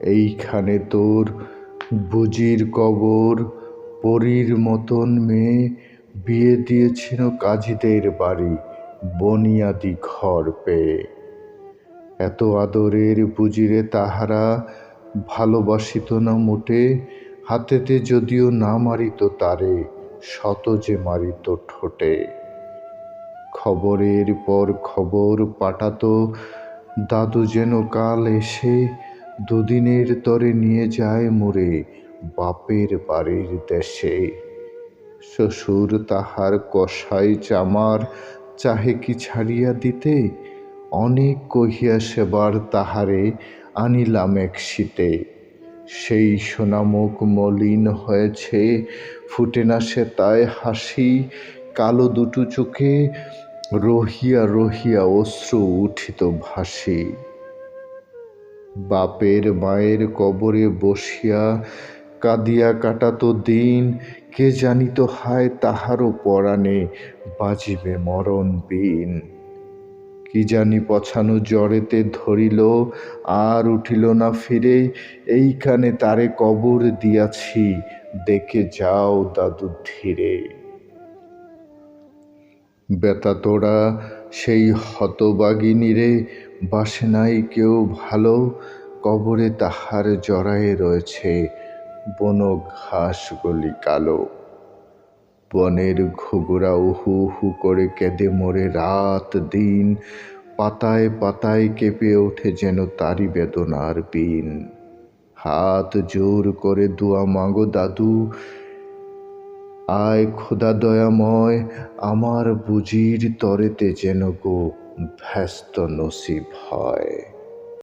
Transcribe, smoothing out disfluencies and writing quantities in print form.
এইখানে তোর বুজির কবর, পরীর মতন মেয়ে বিয়ে দিয়েছিল কাজীদের বাড়ি বনিয়াদি ঘর পেয়ে। এত আদরের বুজিরে তাহারা ভালোবাসিত না মোটে, হাতেতে যদিও না মারিত তারে, শত যে মারিত ঠোঁটে। খবরের পর খবর পাঠাতো দাদু যেন কাল এসে দুদিনের তরে নিয়ে যায় মোরে বাপের বাড়ির দেশে। শ্বশুর তাহার কষাই চামার চাহে কি ছাড়িয়া দিতে, অনেক কহিয়া সেবার তাহারে আনিলাম এক শীতে। সেই সোনামুখ মলিন হয়েছে, ফুটে না সে তাই হাসি, কালো দুটো চোখে রহিয়া রহিয়া অশ্রু উঠিত ভাসি। বাপের মায়ের কবরে বসিয়া কাঁদিয়া কাটাতো দিন, কে জানিত হায় তাহারও পরাণে বাজিবে মরণ বিন। কি জানি পছানো জ্বরেতে ধরিল, আর উঠিল না ফিরে, এইখানে তারে কবর দিয়াছি, দেখে যাও দাদু ধীরে। বেতাতোড়া সেই হতবাগিনীরে বাসে নাই কেউ ভালো, কবরে তাহার জড়ায়ে রয়েছে বন ঘাসগুলি কালো। বনের ঘুঘুরা উহু উহু করে কেঁদে মরে রাত দিন, পাতায় পাতায় কেঁপে ওঠে যেন তারি বেদনার বিন। হাত জোর করে দোয়া মাগো দাদু, আয় খোদা দয়াময়, আমার বুজির তরেতে যেন গো ব্যস্ত নসিব হয়।